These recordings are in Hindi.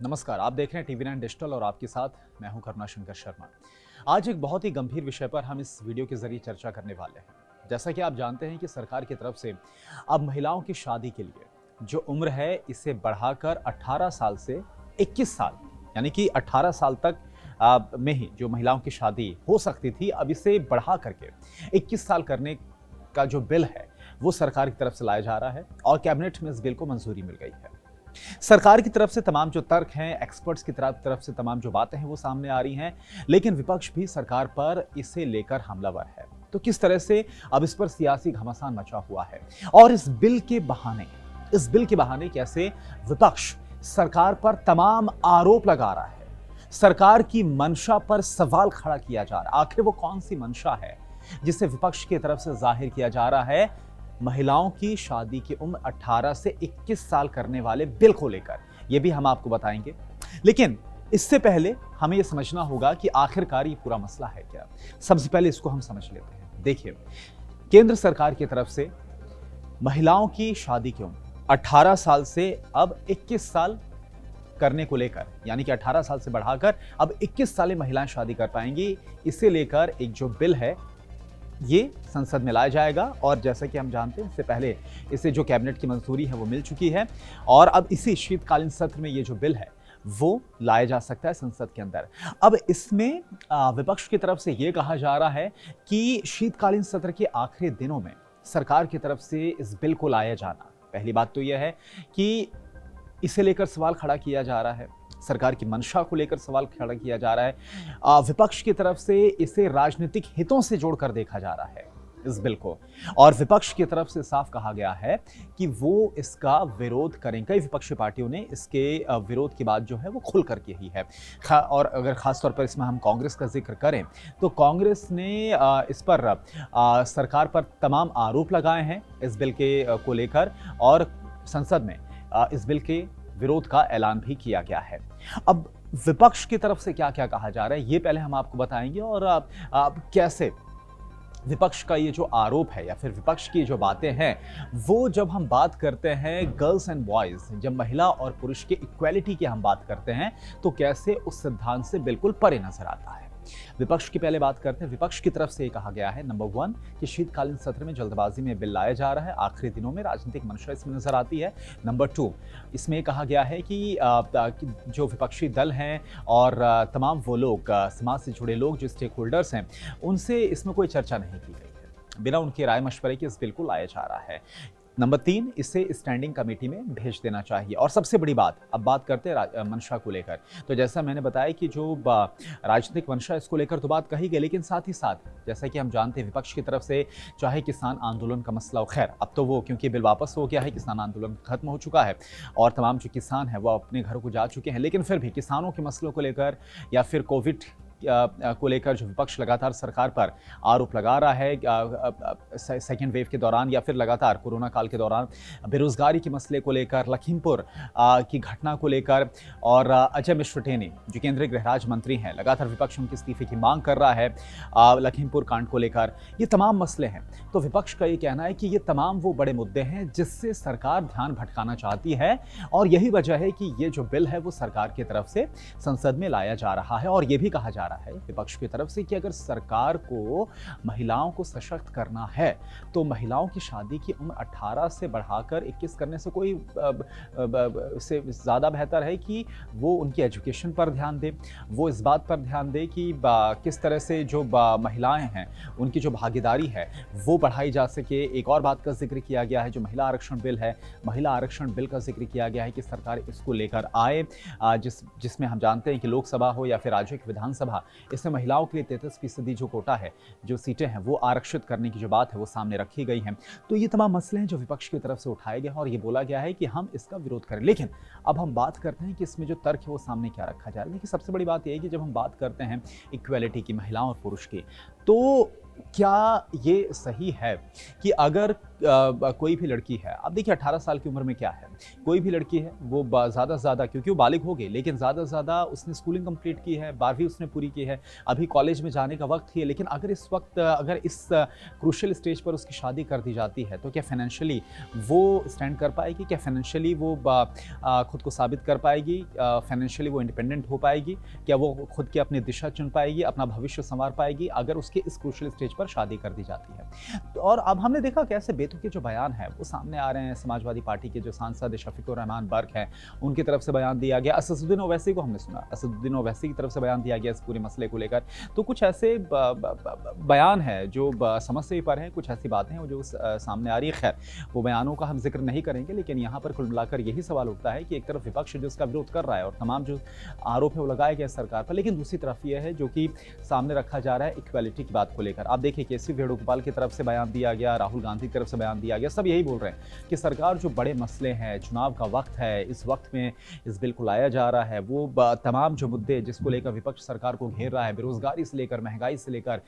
नमस्कार, आप देख रहे हैं TV9 डिजिटल और आपके साथ मैं हूं करुणा शंकर शर्मा। आज एक बहुत ही गंभीर विषय पर हम इस वीडियो के जरिए चर्चा करने वाले हैं। जैसा कि आप जानते हैं कि सरकार की तरफ से अब महिलाओं की शादी के लिए जो उम्र है इसे बढ़ाकर 18 साल से 21 साल यानी कि 18 साल तक में ही जो महिलाओं की शादी हो सकती थी, अब इसे बढ़ा करके 21 साल करने का जो बिल है वो सरकार की तरफ से लाया जा रहा है और कैबिनेट में इस बिल को मंजूरी मिल गई है। सरकार की तरफ से तमाम जो तर्क हैं, एक्सपर्ट्स की तरफ से तमाम जो बातें हैं वो सामने आ रही हैं, लेकिन विपक्ष भी सरकार पर इसे लेकर हमलावर है। तो किस तरह से अब इस पर सियासी घमासान मचा हुआ है और इस बिल के बहाने कैसे विपक्ष सरकार पर तमाम आरोप लगा रहा है, सरकार की मंशा पर सवाल खड़ा किया जा रहा है। आखिर वो कौन सी मंशा है जिसे विपक्ष की तरफ से जाहिर किया जा रहा है? महिलाओं की शादी की उम्र 18 से 21 साल करने वाले बिल को लेकर, यह भी हम आपको बताएंगे। लेकिन इससे पहले हमें यह समझना होगा कि आखिरकार ये पूरा मसला है क्या। सबसे पहले इसको हम समझ लेते हैं। देखिए, केंद्र सरकार की तरफ से महिलाओं की शादी की उम्र 18 साल से अब 21 साल करने को लेकर, यानी कि 18 साल से बढ़ाकर अब 21 साल महिलाएं शादी कर पाएंगी, इसे लेकर एक जो बिल है ये संसद में लाया जाएगा। और जैसा कि हम जानते हैं, इससे पहले इसे जो कैबिनेट की मंजूरी है वो मिल चुकी है और अब इसी शीतकालीन सत्र में ये जो बिल है वो लाया जा सकता है संसद के अंदर। अब इसमें विपक्ष की तरफ से ये कहा जा रहा है कि शीतकालीन सत्र के आखिरी दिनों में सरकार की तरफ से इस बिल को लाया जाना, पहली बात तो यह है कि इसे लेकर सवाल खड़ा किया जा रहा है, सरकार की मंशा को लेकर सवाल खड़ा किया जा रहा है। विपक्ष की तरफ से इसे राजनीतिक हितों से जोड़कर देखा जा रहा है इस बिल को, और विपक्ष की तरफ से साफ कहा गया है कि वो इसका विरोध करेंगे। कई विपक्षी पार्टियों ने इसके विरोध की बात जो है वो खुल कर की है। और अगर खासतौर पर इसमें हम कांग्रेस का जिक्र करें तो कांग्रेस ने इस पर सरकार पर तमाम आरोप लगाए हैं इस बिल के को लेकर, और संसद में इस बिल के विरोध का ऐलान भी किया गया है। अब विपक्ष की तरफ से क्या क्या कहा जा रहा है ये पहले हम आपको बताएंगे, और कैसे विपक्ष का ये जो आरोप है या फिर विपक्ष की जो बातें हैं वो, जब हम बात करते हैं गर्ल्स एंड बॉयज, जब महिला और पुरुष के इक्वालिटी की हम बात करते हैं, तो कैसे उस सिद्धांत से बिल्कुल परे नजर आता है। विपक्ष की पहले बात करते हैं। विपक्ष की तरफ से ये कहा गया है, नंबर 1, कि शीतकालीन सत्र में जल्दबाजी में बिल लाया जा रहा है, आखिरी दिनों में राजनीतिक मंशा इसमें नजर आती है। नंबर 2, इसमें कहा गया है कि जो विपक्षी दल हैं और तमाम वो लोग, समाज से जुड़े लोग, जो स्टेक होल्डर्स हैं, उनसे इसमें कोई चर्चा नहीं की गई है, बिना उनके राय मशवरे के इस बिल को लाया जा रहा है। नंबर 3, इसे स्टैंडिंग कमेटी में भेज देना चाहिए। और सबसे बड़ी बात, अब बात करते हैं मंशा को लेकर। तो जैसा मैंने बताया कि जो राजनीतिक मंशा, इसको लेकर तो बात कही गई, लेकिन साथ ही साथ जैसा कि हम जानते हैं विपक्ष की तरफ से चाहे किसान आंदोलन का मसला हो, खैर अब तो वो क्योंकि बिल वापस हो गया है, किसान आंदोलन खत्म हो चुका है और तमाम जो किसान हैं वो अपने घरों को जा चुके हैं, लेकिन फिर भी किसानों के मसलों को लेकर या फिर कोविड को लेकर जो विपक्ष लगातार सरकार पर आरोप लगा रहा है, सेकेंड वेव के दौरान या फिर लगातार कोरोना काल के दौरान बेरोजगारी के मसले को लेकर, लखीमपुर की घटना को लेकर, और अजय मिश्र टेनी जो केंद्रीय गृह राज्य मंत्री हैं, लगातार विपक्ष उनके इस्तीफे की मांग कर रहा है लखीमपुर कांड को लेकर। ये तमाम मसले हैं। तो विपक्ष का ये कहना है कि ये तमाम वो बड़े मुद्दे हैं जिससे सरकार ध्यान भटकाना चाहती है, और यही वजह है कि ये जो बिल है वो सरकार की तरफ से संसद में लाया जा रहा है। और ये भी कहा जा रहा है विपक्ष की तरफ से कि अगर सरकार को महिलाओं को सशक्त करना है तो महिलाओं की शादी की उम्र 18 से बढ़ाकर 21 करने से कोई से ज़्यादा बेहतर है कि वो उनकी एजुकेशन पर ध्यान दे, वो इस बात पर ध्यान दे कि किस तरह से जो महिलाएं हैं उनकी जो भागीदारी है वो बढ़ाई जा सके। एक और बात का जिक्र किया गया है, जो महिला आरक्षण बिल है, महिला आरक्षण बिल का जिक्र किया गया है कि सरकार इसको लेकर आए, जिसमें हम जानते हैं कि लोकसभा हो या फिर राज्य की विधानसभा, इसमें महिलाओं के लिए 33% जो कोटा है, जो सीटें हैं वो आरक्षित करने की जो बात है वो सामने रखी गई है। तो ये तमाम मसले हैं जो विपक्ष की तरफ से उठाए गए हैं और ये बोला गया है कि हम इसका विरोध करें। लेकिन अब हम बात करते हैं कि इसमें जो तर्क है वो सामने क्या रखा जा रहा है। देखिए, सबसे बड़ी बात यह है कि जब हम बात करते हैं इक्वालिटी की, महिलाओं और पुरुष की, तो क्या ये सही है कि अगर कोई भी लड़की है, अब देखिए 18 साल की उम्र में क्या है, कोई भी लड़की है वो ज़्यादा से ज़्यादा, क्योंकि वो बालिग हो गई, लेकिन ज़्यादा से ज़्यादा उसने स्कूलिंग कंप्लीट की है, 12वीं उसने पूरी की है, अभी कॉलेज में जाने का वक्त ही है। लेकिन अगर इस वक्त अगर इस क्रूशियल स्टेज पर उसकी शादी कर दी जाती है तो क्या फाइनेंशियली वो स्टैंड कर पाएगी? क्या फाइनेंशियली वो खुद को साबित कर पाएगी? फाइनेंशियली वो इंडिपेंडेंट हो पाएगी? क्या वो खुद की अपनी दिशा चुन पाएगी, अपना भविष्य संवार पाएगी अगर उसके इस क्रूशियल स्टेज पर शादी कर दी जाती है? तो और अब हमने देखा कैसे बेतुके जो बयान है वो सामने आ रहे हैं। समाजवादी पार्टी के जो सांसद शफीकुर रहमान बर्क हैं, उनकी तरफ से बयान दिया गया। असदुद्दीन ओवैसी को हमने सुना, असदुद्दीन ओवैसी की तरफ से बयान दिया गया इस पूरे मसले को लेकर। तो कुछ ऐसे बयान है जो समझ से ही पर हैं, कुछ ऐसी बातें हैं जो सामने आ रही है। खैर, वो बयानों का हम जिक्र नहीं करेंगे, लेकिन यहाँ पर कुल मिलाकर यही सवाल उठता है कि एक तरफ विपक्ष जो इसका विरोध कर रहा है और तमाम जो आरोप है वो लगाए गए सरकार पर, लेकिन दूसरी तरफ ये है जो कि सामने रखा जा रहा है इक्वालिटी की बात को लेकर। आप देखिए केसी वेणुगोपाल की तरफ से बयान दिया गया, राहुल गांधी की तरफ से बयान दिया गया, सब यही बोल रहे हैं कि सरकार जो बड़े मसले हैं, चुनाव का वक्त है, इस वक्त में इस बिल को लाया जा रहा है, वो तमाम जो मुद्दे जिसको लेकर विपक्ष सरकार को घेर रहा है, बेरोजगारी से लेकर, महंगाई से लेकर,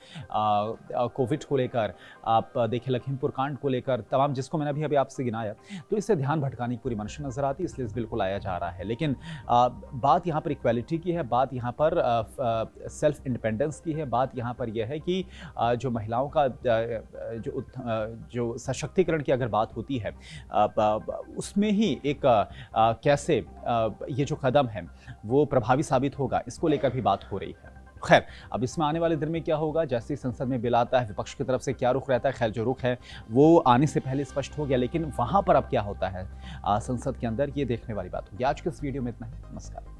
कोविड को लेकर, आप देखिए लखीमपुर कांड को लेकर, तमाम जिसको मैंने अभी आपसे गिनाया, तो इससे ध्यान भटकाने की पूरी मंशा नजर आती है, इसलिए इस बिल को लाया जा रहा है। लेकिन बात यहाँ पर इक्वालिटी की है, बात यहाँ पर सेल्फ इंडिपेंडेंस की है, बात यहाँ पर यह है कि जो महिलाओं का जो सशक्तिकरण की अगर बात होती है, उसमें ही एक कैसे ये जो कदम है वो प्रभावी साबित होगा, इसको लेकर भी बात हो रही है। खैर, अब इसमें आने वाले दिन में क्या होगा, जैसे ही संसद में बिल आता है, विपक्ष की तरफ से क्या रुख रहता है, खैर जो रुख है वो आने से पहले स्पष्ट हो गया, लेकिन वहां पर अब क्या होता है संसद के अंदर, ये देखने वाली बात होगी। आज के इस वीडियो में इतना ही। नमस्कार।